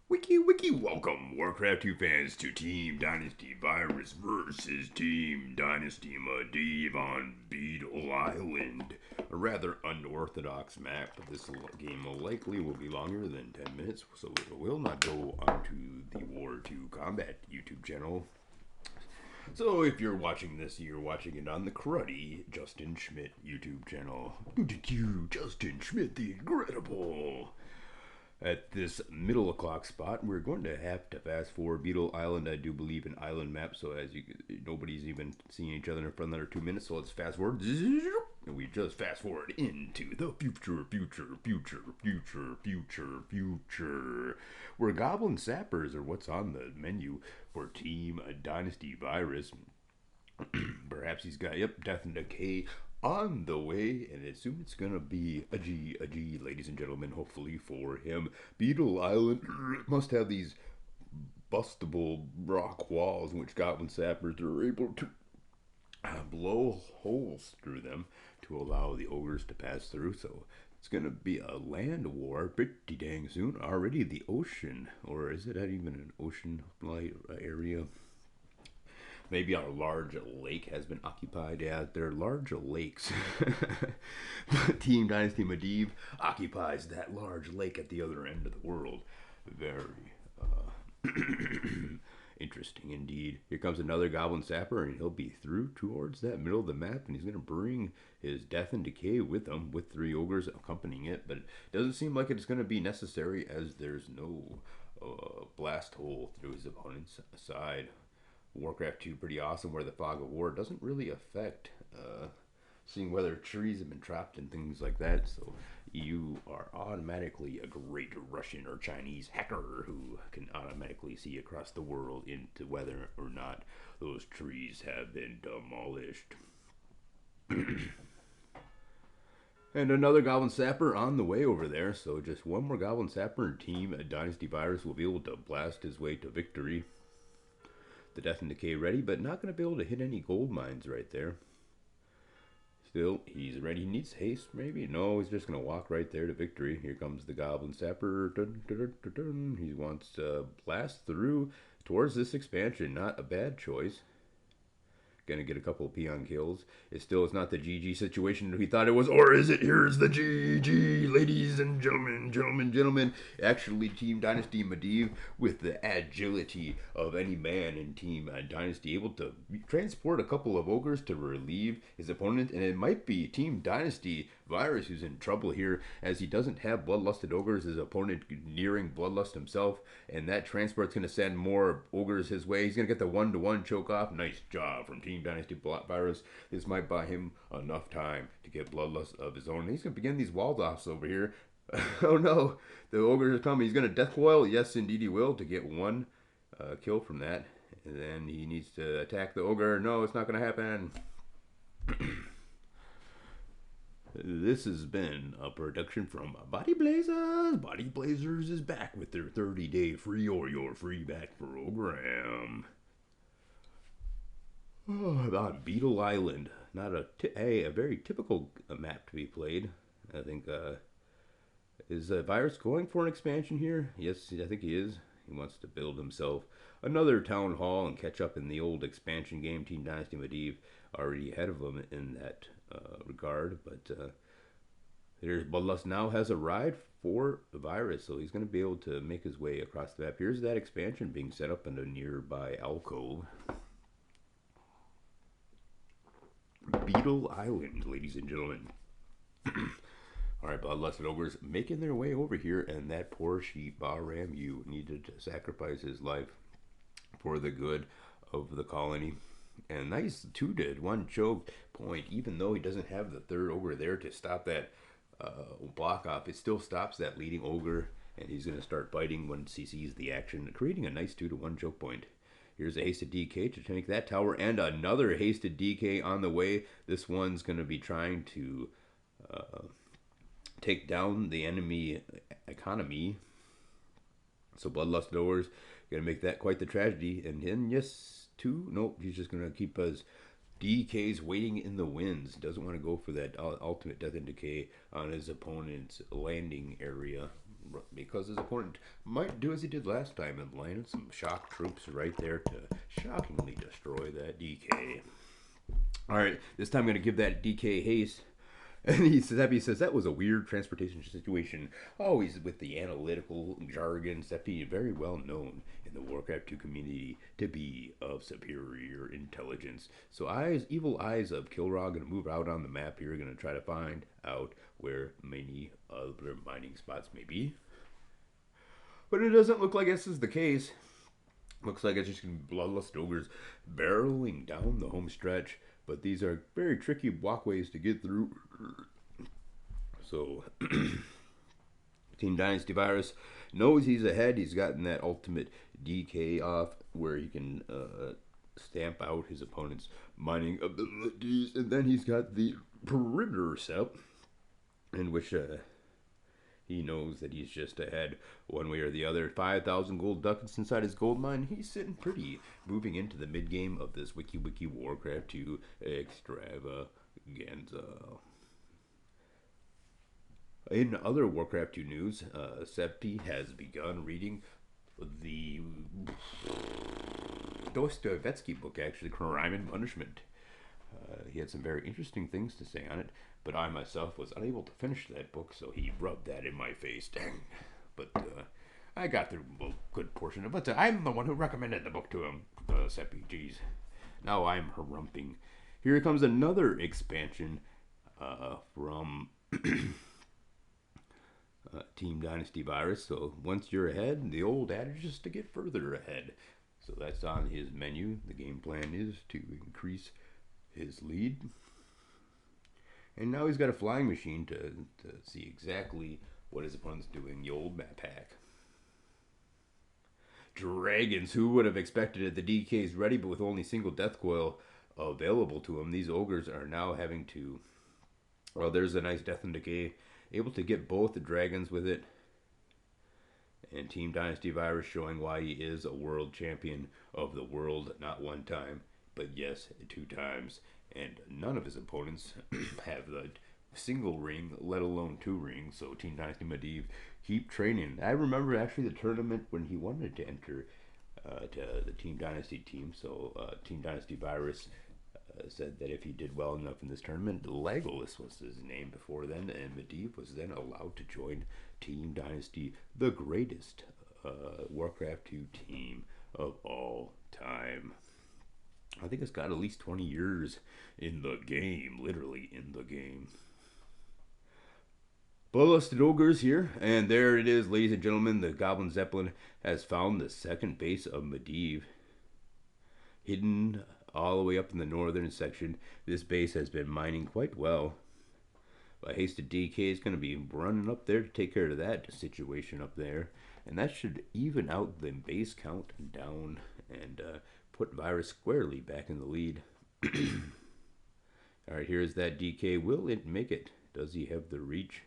Wiki, welcome, Warcraft 2 fans, to Team Dynasty Virus versus Team Dynasty Medivh on Beetle Island. A rather unorthodox map. This game likely will be longer than 10 minutes, so it will not go onto the War 2 Combat YouTube channel. So if you're watching this, you're watching it on the cruddy Justin Schmidt YouTube channel. Justin Schmidt the Incredible. At this middle o'clock spot, we're going to have to fast forward. Beetle Island, I do believe, an island map, so as you, nobody's even seeing each other for another 2 minutes, so let's fast forward. And we just fast forward into the future. Where Goblin Sappers are what's on the menu for Team Dynasty Virus. Perhaps he's got, Death and Decay on the way, and I assume it's gonna be a G, ladies and gentlemen, hopefully for him. Beetle Island must have these bustable rock walls in which Goblin Sappers are able to blow holes through them to allow the ogres to pass through, so it's gonna be a land war pretty dang soon. Already the ocean, or is it even an ocean area? Maybe our large lake has been occupied. Yeah, they're large lakes. Team Dynasty Medivh occupies that large lake at the other end of the world. Very interesting indeed. Here comes another Goblin Sapper, and he'll be through towards that middle of the map, and he's going to bring his Death and Decay with him, with 3 ogres accompanying it, but it doesn't seem like it's going to be necessary as there's no blast hole through his opponent's side. Warcraft 2 pretty awesome, where the fog of war doesn't really affect seeing whether trees have been trapped and things like that, so you are automatically a great Russian or Chinese hacker who can automatically see across the world into whether or not those trees have been demolished. And another Goblin Sapper on the way over there, so just one more Goblin Sapper and Team Dynasty Virus will be able to blast his way to victory. The Death and Decay ready, but not going to be able to hit any gold mines right there. Still, he's ready. He needs haste, maybe? No, he's just going to walk right there to victory. Here comes the Goblin Sapper. Dun, dun, dun, dun. He wants to blast through towards this expansion. Not a bad choice. Gonna get a couple of peon kills. It still is not the GG situation we thought it was, or is it? Here's the GG, ladies and gentlemen. Actually, Team Dynasty Medivh, with the agility of any man in Team Dynasty, able to transport a couple of ogres to relieve his opponent, and it might be Team Dynasty Virus who's in trouble here, as he doesn't have bloodlusted ogres. His opponent nearing bloodlust himself, and that transport's gonna send more ogres his way. He's gonna get the 1-to-1 choke off. Nice job from Team Dynasty Virus. This might buy him enough time to get bloodlust of his own. He's gonna begin these wall offs over here. Oh no, the ogres are coming. He's gonna death coil. Yes, indeed he will, to get 1 kill from that. And then he needs to attack the ogre. No, it's not gonna happen. This has been a production from Body Blazers. Body Blazers is back with their 30-day free or your free back program. On Beetle Island. Not a very typical map to be played. I think, is Virus going for an expansion here? Yes, I think he is. He wants to build himself another town hall and catch up in the old expansion game. Team Dynasty Medivh already ahead of him in that regard, but there's Bloodlust now has a ride for the Virus, so he's going to be able to make his way across the map. Here's that expansion being set up in a nearby alcove. Beetle Island, ladies and gentlemen. Alright, Bloodlusted Ogres making their way over here, and that poor sheep, Bahram Yu, needed to sacrifice his life for the good of the colony. And nice 2-to-1 choke point, even though he doesn't have the 3rd ogre there to stop that block off. It still stops that leading ogre, and he's going to start fighting once he sees the action, creating a nice 2-to-1 choke point. Here's a hasted DK to take that tower, and another hasted DK on the way. This one's going to be trying to take down the enemy economy. So Bloodlusted Ogres going to make that quite the tragedy. And then, yes, 2. Nope, he's just going to keep his DK's waiting in the winds. Doesn't want to go for that ultimate Death and Decay on his opponent's landing area. because his opponent might do as he did last time and landed some shock troops right there to shockingly destroy that DK. All right, this time I'm going to give that DK haste. And he says that was a weird transportation situation. Always with the analytical jargon, Seppi very well known in the Warcraft 2 community to be of superior intelligence. So evil eyes of Kilrog gonna move out on the map here, gonna try to find out where many other mining spots may be. But it doesn't look like this is the case. Looks like it's just gonna be bloodlust ogres barreling down the home stretch. But these are very tricky walkways to get through. So, Team Dynasty Virus knows he's ahead. He's gotten that ultimate DK off where he can stamp out his opponent's mining abilities. And then he's got the perimeter set, in which he knows that he's just ahead one way or the other. 5,000 gold ducats inside his gold mine. He's sitting pretty, moving into the mid game of this Wiki Warcraft 2 extravaganza. In other Warcraft 2 news, Seppi has begun reading the Dostoevsky book, actually, Crime and Punishment. He had some very interesting things to say on it, but I myself was unable to finish that book, so he rubbed that in my face. Dang. But I got through a good portion of it. But I'm the one who recommended the book to him, Seppi. Jeez. Now I'm harumping. Here comes another expansion from Team Dynasty Virus. So once you're ahead, the old adage is to get further ahead. So that's on his menu. The game plan is to increase his lead. And now he's got a flying machine to see exactly what his opponent's doing. The old map pack. Dragons. Who would have expected it? The DK is ready, but with only single death coil available to him. These ogres are now having to... Well, there's a nice death and decay. Able to get both the dragons with it. And Team Dynasty Virus showing why he is a world champion of the world. Not one time, but yes, 2 times. And none of his opponents have the single ring, let alone 2 rings. So Team Dynasty Medivh, keep training. I remember actually the tournament when he wanted to enter to the Team Dynasty team. So Team Dynasty Virus said that if he did well enough in this tournament, Legolas was his name before then, and Medivh was then allowed to join Team Dynasty, the greatest Warcraft 2 team of all time. I think it's got at least 20 years in the game, literally in the game. Bloodlusted ogres here, and there it is, ladies and gentlemen. The Goblin Zeppelin has found the second base of Medivh, hidden all the way up in the northern section. This base has been mining quite well. But Hasted DK is going to be running up there to take care of that situation up there, and that should even out the base count down and put Virus squarely back in the lead. All right, here's that DK. Will it make it? Does he have the reach?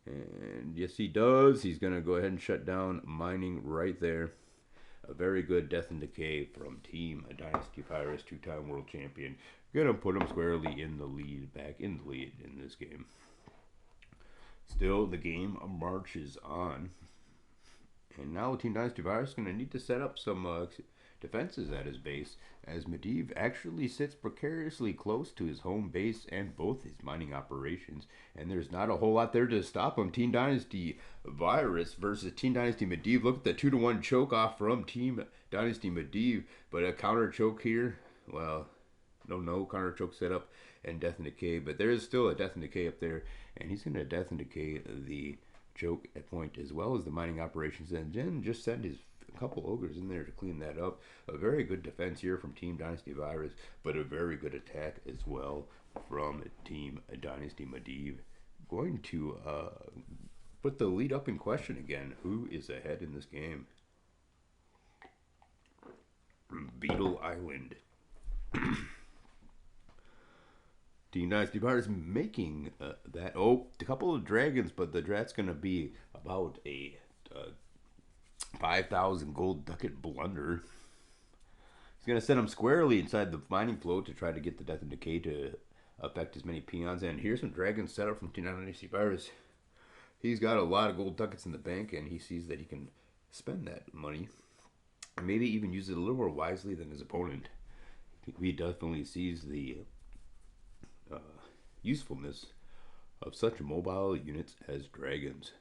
And yes, he does. He's going to go ahead and shut down mining right there. A very good death and decay from Team Dynasty Virus, 2-time world champion. Going to put him squarely in the lead, back in the lead in this game. Still, the game marches on. And now Team Dynasty Virus is going to need to set up some defenses at his base, as Medivh actually sits precariously close to his home base and both his mining operations, and there's not a whole lot there to stop him. Team Dynasty Virus versus Team Dynasty Medivh. Look at the 2-1 choke off from Team Dynasty Medivh, but a counter choke here. Well, no counter choke setup and death and decay, but there is still a death and decay up there, and he's going to death and decay the choke at point as well as the mining operations, and then just send his couple ogres in there to clean that up. A very good defense here from Team Dynasty Virus, but a very good attack as well from Team Dynasty Medivh. Going to put the lead up in question again. Who is ahead in this game? Beetle Island. Team Dynasty Virus making that. Oh, a couple of dragons, but the drat's going to be about a 5,000 gold ducat blunder. He's going to send him squarely inside the mining flow to try to get the death and decay to affect as many peons. And here's some dragons set up from Team Dynasty Virus. He's got a lot of gold ducats in the bank, and he sees that he can spend that money, and maybe even use it a little more wisely than his opponent. He definitely sees the uh, usefulness of such mobile units as dragons.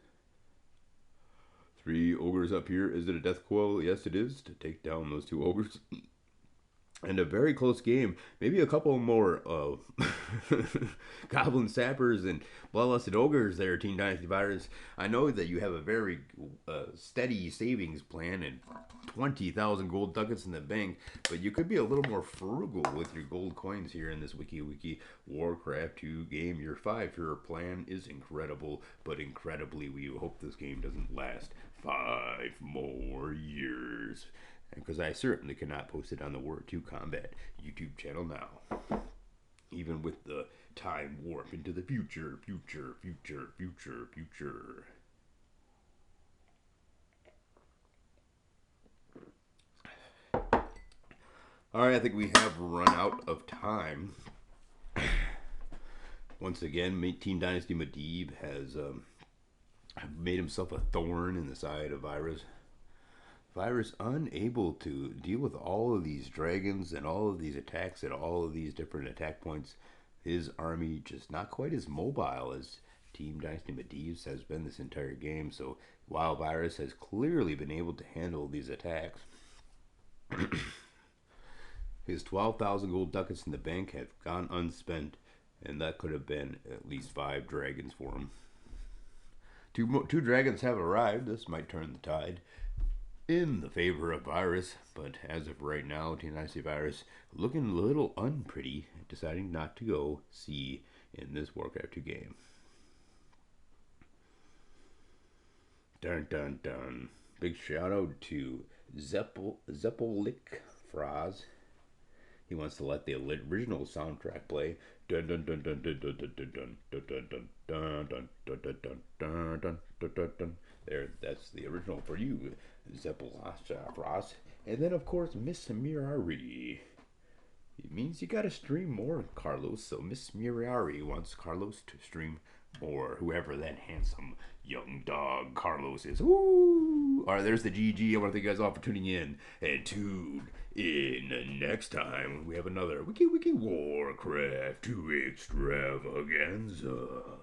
3 ogres up here. Is it a death coil? Yes, it is, to take down those 2 ogres. And a very close game. Maybe a couple more Goblin Sappers and Bloodlusted Ogres there, Team Dynasty Virus. I know that you have a very steady savings plan and 20,000 gold ducats in the bank, but you could be a little more frugal with your gold coins here in this Wiki Warcraft 2 game. Your 5-year plan is incredible, but incredibly, we hope this game doesn't last 5 more years, because I certainly cannot post it on the War 2 Combat YouTube channel now. Even with the time warp into the future. Alright, I think we have run out of time. Once again, Team Dynasty Medivh has made himself a thorn in the side of Virus. Virus unable to deal with all of these dragons and all of these attacks at all of these different attack points. His army just not quite as mobile as Team Dynasty Medivh's has been this entire game. So while Virus has clearly been able to handle these attacks, his 12,000 gold ducats in the bank have gone unspent, and that could have been at least 5 dragons for him. Two dragons have arrived. This might turn the tide in the favor of Virus, but as of right now, Team Dynasty Virus looking a little unpretty, deciding not to go C in this Warcraft 2 game. Dun dun dun. Big shout out to Zeppolik Fraz. He wants to let the original soundtrack play. Dun dun dun dun dun dun dun dun dun dun dun dun dun dun dun dun dun dun dun. There, that's the original for you, Zeppolik. And then, of course, Miss Mirari. It means you gotta stream more, Carlos. So Miss Mirari wants Carlos to stream more. Whoever that handsome young dog Carlos is. Ooh! Alright, there's the GG. I want to thank you guys all for tuning in. And tune in next time. We have another Wiki Warcraft 2 extravaganza.